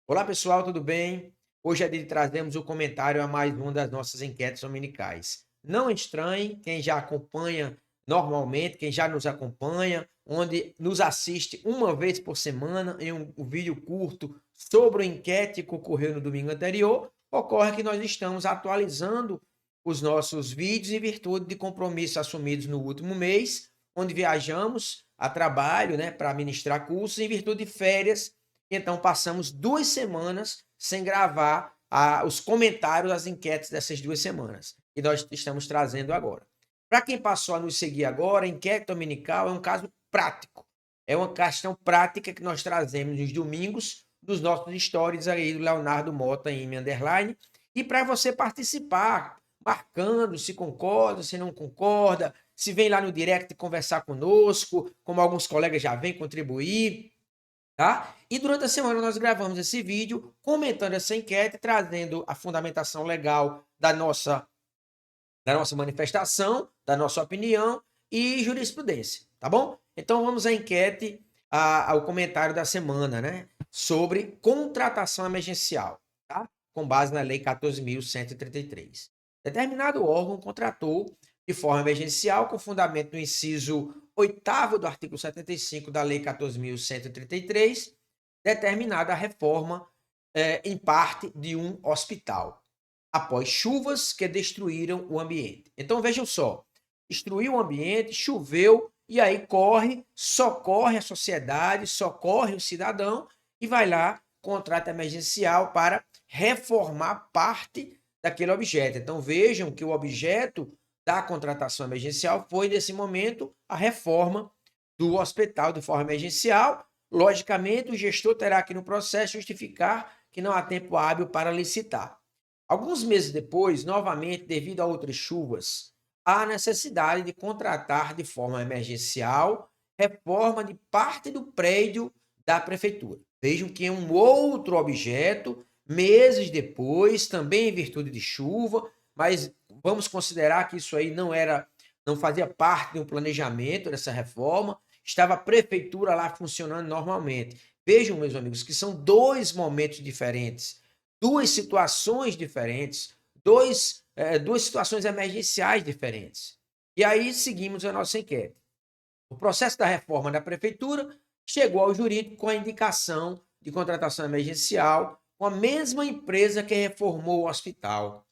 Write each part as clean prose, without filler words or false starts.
Olá pessoal, tudo bem? Hoje é dia de trazermos o comentário a mais uma das nossas enquetes dominicais. Não estranhe quem já acompanha normalmente, quem já nos acompanha, onde nos assiste uma vez por semana em um vídeo curto sobre a enquete que ocorreu no domingo anterior. Ocorre que nós estamos atualizando os nossos vídeos em virtude de compromissos assumidos no último mês, onde viajamos a trabalho, né, para ministrar cursos em virtude de férias. Então, passamos 2 semanas sem gravar os comentários das enquetes dessas 2 semanas. E nós estamos trazendo agora. Para quem passou a nos seguir agora, a enquete dominical é um caso prático. É uma questão prática que nós trazemos nos domingos dos nossos stories aí do Leonardo Mota em underline. E para você participar, marcando se concorda, se não concorda, se vem lá no direct conversar conosco, como alguns colegas já vêm contribuir, tá? E durante a semana nós gravamos esse vídeo comentando essa enquete, trazendo a fundamentação legal da nossa manifestação, da nossa opinião e jurisprudência, tá bom? Então vamos à enquete, ao comentário da semana, né? Sobre contratação emergencial, tá? Com base na Lei 14.133. Determinado órgão contratou de forma emergencial, com fundamento no inciso 8º do artigo 75 da Lei 14.133, determinada a reforma em parte de um hospital, após chuvas que destruíram o ambiente. Então vejam só, destruiu o ambiente, choveu, e aí socorre a sociedade, socorre o cidadão e vai lá, contrato emergencial para reformar parte daquele objeto. Então vejam que o objeto da contratação emergencial foi, nesse momento, a reforma do hospital de forma emergencial. Logicamente, o gestor terá que, no processo, justificar que não há tempo hábil para licitar. Alguns meses depois, novamente, devido a outras chuvas, há necessidade de contratar de forma emergencial reforma de parte do prédio da prefeitura. Vejam que é um outro objeto, meses depois, também em virtude de chuva, mas vamos considerar que isso aí não fazia parte de um planejamento dessa reforma, estava a prefeitura lá funcionando normalmente. Vejam, meus amigos, que são 2 momentos diferentes, 2 situações diferentes, duas situações emergenciais diferentes. E aí seguimos a nossa enquete. O processo da reforma da prefeitura chegou ao jurídico com a indicação de contratação emergencial com a mesma empresa que reformou o hospital,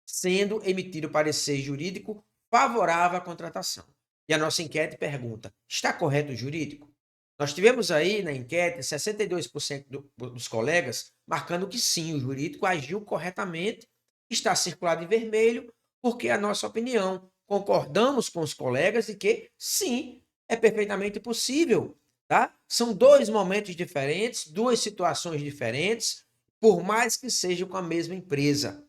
sendo emitido parecer jurídico favorável à contratação. E a nossa enquete pergunta: está correto o jurídico? Nós tivemos aí na enquete 62% dos colegas marcando que sim, o jurídico agiu corretamente, está circulado em vermelho, porque a nossa opinião. Concordamos com os colegas de que sim, é perfeitamente possível, tá? São 2 momentos diferentes, 2 situações diferentes, por mais que sejam com a mesma empresa.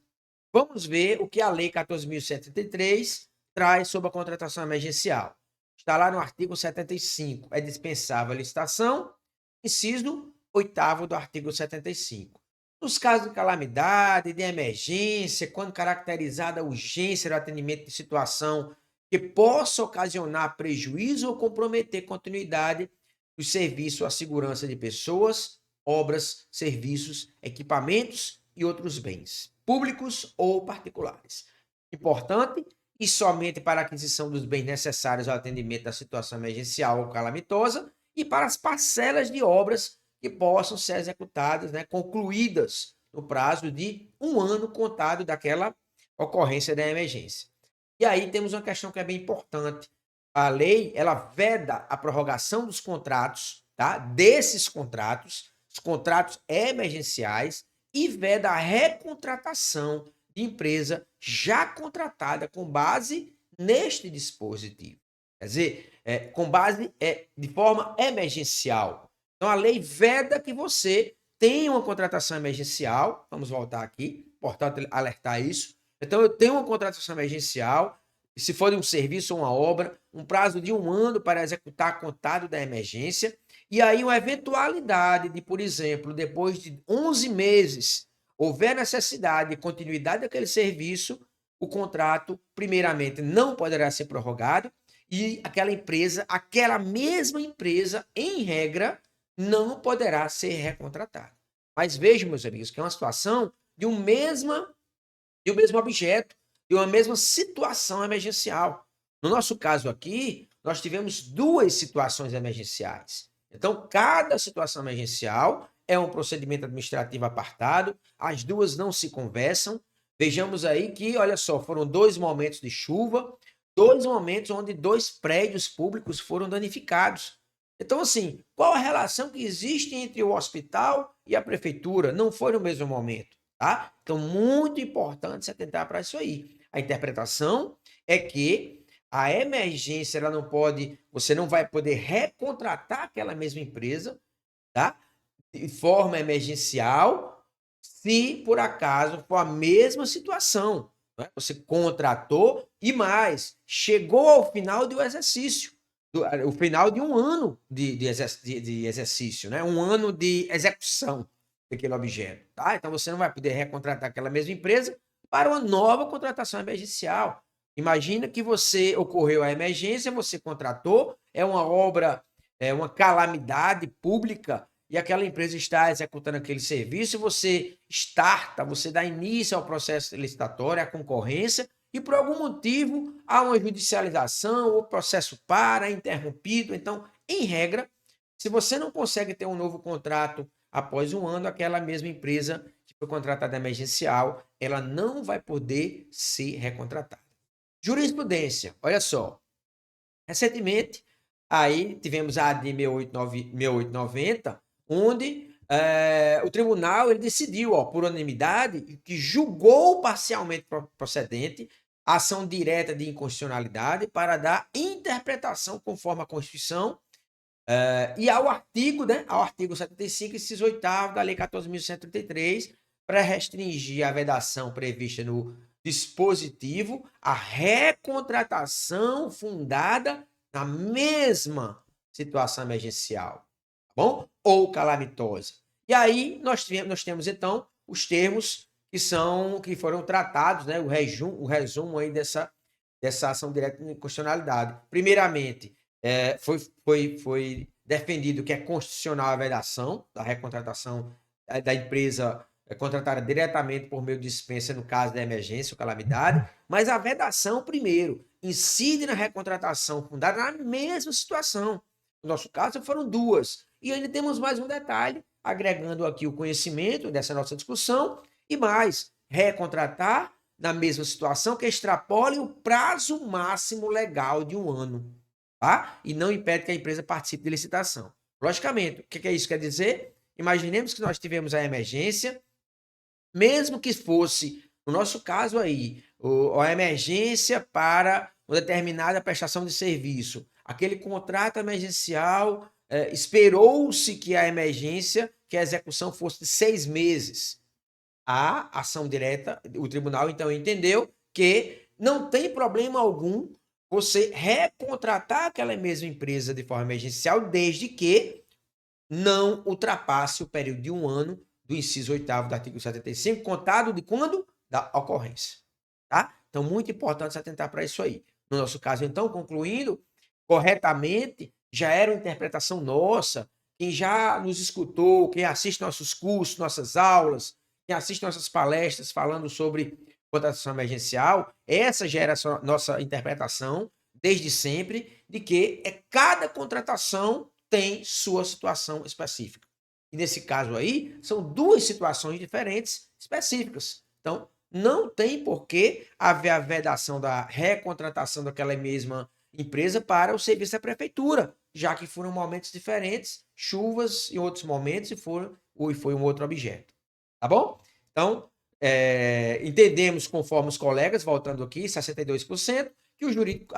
Vamos ver o que a Lei 14.133 traz sobre a contratação emergencial. Está lá no artigo 75. É dispensável a licitação, inciso 8º do artigo 75. Nos casos de calamidade, de emergência, quando caracterizada a urgência do atendimento de situação que possa ocasionar prejuízo ou comprometer continuidade do serviço à segurança de pessoas, obras, serviços, equipamentos e outros bens, públicos ou particulares. Importante, e somente para a aquisição dos bens necessários ao atendimento da situação emergencial ou calamitosa e para as parcelas de obras que possam ser executadas, né, concluídas no prazo de 1 ano contado daquela ocorrência da emergência. E aí temos uma questão que é bem importante. A lei, ela veda a prorrogação dos contratos, tá? Desses contratos, os contratos emergenciais, e veda a recontratação de empresa já contratada com base neste dispositivo. Quer dizer, com base de forma emergencial. Então, a lei veda que você tenha uma contratação emergencial. Vamos voltar aqui, importante alertar isso. Então, eu tenho uma contratação emergencial, se for de um serviço ou uma obra, um prazo de 1 ano para executar contado da emergência, e aí uma eventualidade de, por exemplo, depois de 11 meses, houver necessidade de continuidade daquele serviço, o contrato, primeiramente, não poderá ser prorrogado, e aquela mesma empresa, em regra, não poderá ser recontratada. Mas vejam, meus amigos, que é uma situação de um mesmo objeto, de uma mesma situação emergencial. No nosso caso aqui, nós tivemos duas situações emergenciais. Então, cada situação emergencial é um procedimento administrativo apartado, as duas não se conversam. Vejamos aí que, olha só, foram dois momentos de chuva, dois momentos onde dois prédios públicos foram danificados. Então, assim, qual a relação que existe entre o hospital e a prefeitura? Não foi no mesmo momento, tá? Então, muito importante se atentar para isso aí. A interpretação é que a emergência, ela não pode, você não vai poder recontratar aquela mesma empresa, tá? De forma emergencial, se por acaso for a mesma situação, né? Você contratou e mais, chegou ao final do exercício, o final de um ano de exercício, né? Um ano de execução daquele objeto, tá? Então você não vai poder recontratar aquela mesma empresa para uma nova contratação emergencial. Imagina que você ocorreu a emergência, você contratou, é uma obra, é uma calamidade pública e aquela empresa está executando aquele serviço, você dá início ao processo licitatório, à concorrência, e por algum motivo há uma judicialização, o processo para, é interrompido. Então, em regra, se você não consegue ter um novo contrato após um ano, aquela mesma empresa que foi contratada emergencial, ela não vai poder ser recontratada. Jurisprudência, olha só. Recentemente, aí tivemos a AD 6890, onde o tribunal ele decidiu, ó, por unanimidade, que julgou parcialmente procedente a ação direta de inconstitucionalidade para dar interpretação conforme a Constituição e ao artigo, né, ao artigo 75, inciso 8º da Lei 14.133, para restringir a vedação prevista no dispositivo à recontratação fundada na mesma situação emergencial, tá bom? Ou calamitosa. E aí nós temos então os termos que foram tratados, né, o resumo aí dessa ação direta de inconstitucionalidade. Primeiramente, foi defendido que é constitucional a vedação da recontratação da empresa contratada diretamente por meio de dispensa no caso da emergência ou calamidade, mas a vedação, primeiro, incide na recontratação fundada na mesma situação. No nosso caso, foram duas. E ainda temos mais um detalhe, agregando aqui o conhecimento dessa nossa discussão, e mais, recontratar na mesma situação que extrapole o prazo máximo legal de um ano, tá? E não impede que a empresa participe de licitação. Logicamente, o que isso quer dizer? Imaginemos que nós tivemos a emergência, mesmo que fosse, no nosso caso aí, a emergência para uma determinada prestação de serviço. Aquele contrato emergencial, esperou-se que a emergência, que a execução fosse de 6 meses. A ação direta, o tribunal então entendeu que não tem problema algum você recontratar aquela mesma empresa de forma emergencial, desde que não ultrapasse o período de um ano do inciso 8º do artigo 75, contado de quando? Da ocorrência. Tá? Então, muito importante se atentar para isso aí. No nosso caso, então, concluindo, corretamente, já era uma interpretação nossa, quem já nos escutou, quem assiste nossos cursos, nossas aulas, quem assiste nossas palestras falando sobre contratação emergencial, essa já era a nossa interpretação, desde sempre, de que cada contratação tem sua situação específica. E nesse caso aí, são duas situações diferentes específicas. Então, não tem por que haver a vedação da recontratação daquela mesma empresa para o serviço da prefeitura, já que foram momentos diferentes, chuvas em outros momentos e foi um outro objeto. Tá bom? Então, entendemos, conforme os colegas, voltando aqui, 62%, que o jurídico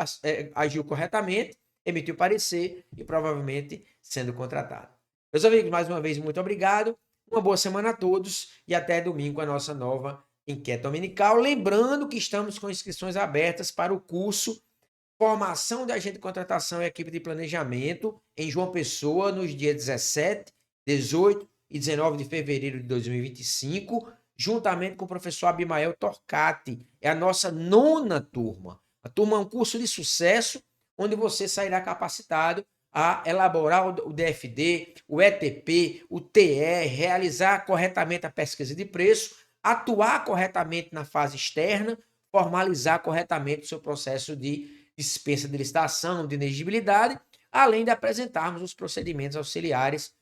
agiu corretamente, emitiu parecer e provavelmente sendo contratado. Meus amigos, mais uma vez, muito obrigado. Uma boa semana a todos e até domingo com a nossa nova enquete dominical. Lembrando que estamos com inscrições abertas para o curso Formação de Agente de Contratação e Equipe de Planejamento em João Pessoa, nos dias 17, 18 e 19 de fevereiro de 2025, juntamente com o professor Abimael Torcati. É a nossa 9ª turma. A turma é um curso de sucesso, onde você sairá capacitado a elaborar o DFD, o ETP, o TR, realizar corretamente a pesquisa de preço, atuar corretamente na fase externa, formalizar corretamente o seu processo de dispensa de licitação, de inexigibilidade, além de apresentarmos os procedimentos auxiliares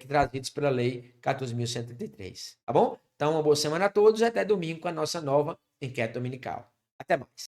trazidos pela Lei 14.133. Tá bom? Então, uma boa semana a todos e até domingo com a nossa nova enquete dominical. Até mais.